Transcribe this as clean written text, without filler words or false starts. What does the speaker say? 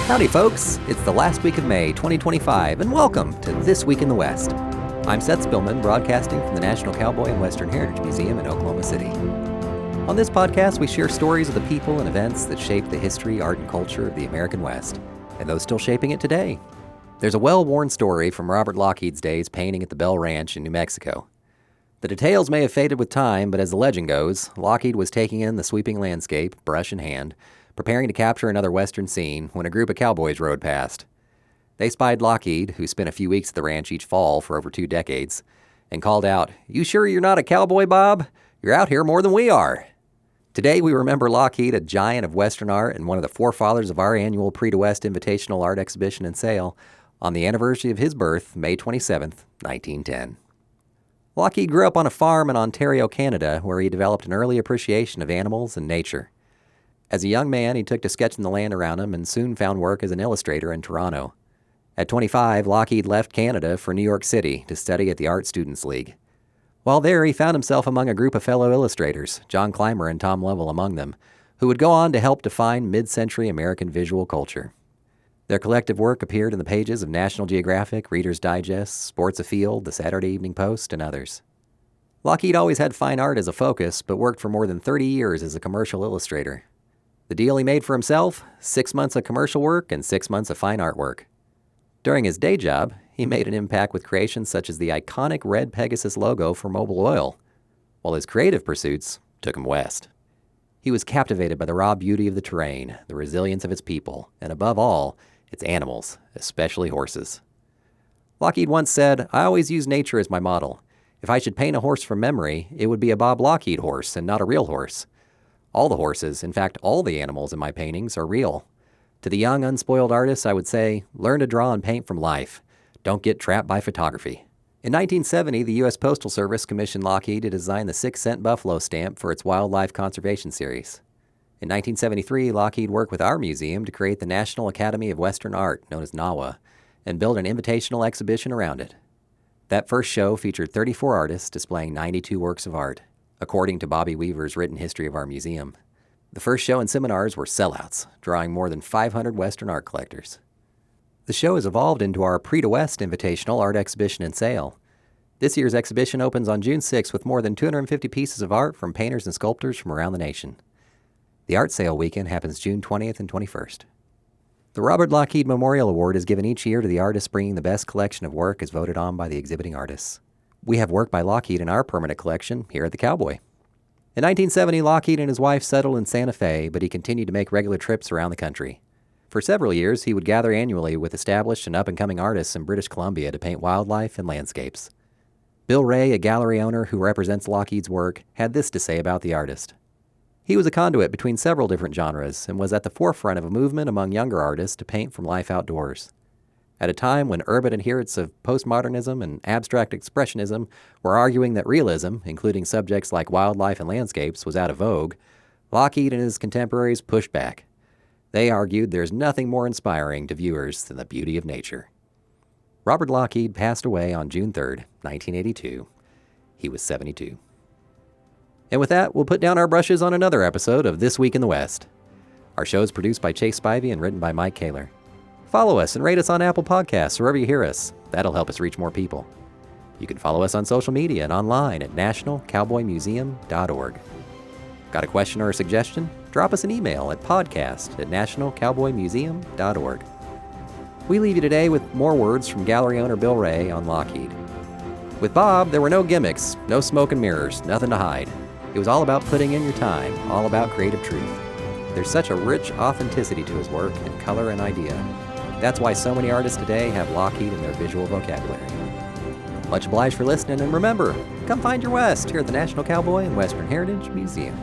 Howdy, folks. It's the last week of May 2025, and welcome to This Week in the West. I'm Seth Spillman, broadcasting from the National Cowboy and Western Heritage Museum in Oklahoma City. On this podcast, we share stories of the people and events that shaped the history, art, and culture of the American West, and those still shaping it today. There's a well-worn story from Robert Lougheed's days painting at the Bell Ranch in New Mexico. The details may have faded with time, but as the legend goes, Lougheed was taking in the sweeping landscape, brush in hand, preparing to capture another western scene when a group of cowboys rode past. They spied Lougheed, who spent a few weeks at the ranch each fall for over 2 decades, and called out, "You sure you're not a cowboy, Bob? You're out here more than we are." Today we remember Lougheed, a giant of Western art and one of the forefathers of our annual Prix Invitational art exhibition and sale, on the anniversary of his birth, May 27th, 1910. Lougheed grew up on a farm in Ontario, Canada, where he developed an early appreciation of animals and nature. As a young man, he took to sketching the land around him and soon found work as an illustrator in Toronto. At 25, Lougheed left Canada for New York City to study at the Art Students League. While there, he found himself among a group of fellow illustrators, John Clymer and Tom Lovell among them, who would go on to help define mid-century American visual culture. Their collective work appeared in the pages of National Geographic, Reader's Digest, Sports Afield, the Saturday Evening Post, and others. Lougheed always had fine art as a focus, but worked for more than 30 years as a commercial illustrator. The deal he made for himself, 6 months of commercial work and 6 months of fine artwork. During his day job, he made an impact with creations such as the iconic red Pegasus logo for Mobil Oil, while his creative pursuits took him west. He was captivated by the raw beauty of the terrain, the resilience of its people, and above all, its animals, especially horses. Lougheed once said, "I always use nature as my model. If I should paint a horse from memory, it would be a Bob Lougheed horse and not a real horse. All the horses, in fact all the animals in my paintings, are real. To the young, unspoiled artists, I would say, learn to draw and paint from life. Don't get trapped by photography." In 1970, the U.S. Postal Service commissioned Lougheed to design the 6-cent buffalo stamp for its wildlife conservation series. In 1973, Lougheed worked with our museum to create the National Academy of Western Art, known as NAWA, and build an invitational exhibition around it. That first show featured 34 artists displaying 92 works of art, according to Bobby Weaver's written history of our museum. The first show and seminars were sellouts, drawing more than 500 Western art collectors. The show has evolved into our Prix Invitational art exhibition and sale. This year's exhibition opens on June 6th with more than 250 pieces of art from painters and sculptors from around the nation. The art sale weekend happens June 20th and 21st. The Robert Lougheed Memorial Award is given each year to the artist bringing the best collection of work as voted on by the exhibiting artists. We have work by Lougheed in our permanent collection here at the Cowboy. In 1970, Lougheed and his wife settled in Santa Fe, but he continued to make regular trips around the country. For several years, he would gather annually with established and up-and-coming artists in British Columbia to paint wildlife and landscapes. Bill Ray, a gallery owner who represents Lougheed's work, had this to say about the artist. He was a conduit between several different genres and was at the forefront of a movement among younger artists to paint from life outdoors. At a time when urban adherents of postmodernism and abstract expressionism were arguing that realism, including subjects like wildlife and landscapes, was out of vogue, Lougheed and his contemporaries pushed back. They argued there's nothing more inspiring to viewers than the beauty of nature. Robert Lougheed passed away on June 3rd, 1982. He was 72. And with that, we'll put down our brushes on another episode of This Week in the West. Our show is produced by Chase Spivey and written by Mike Kaler. Follow us and rate us on Apple Podcasts, wherever you hear us. That'll help us reach more people. You can follow us on social media and online at nationalcowboymuseum.org. Got a question or a suggestion? Drop us an email at podcast@nationalcowboymuseum.org. We leave you today with more words from gallery owner Bill Ray on Lougheed. With Bob, there were no gimmicks, no smoke and mirrors, nothing to hide. It was all about putting in your time, all about creative truth. There's such a rich authenticity to his work in color and idea. That's why so many artists today have Lougheed in their visual vocabulary. Much obliged for listening, and remember, come find your West here at the National Cowboy and Western Heritage Museum.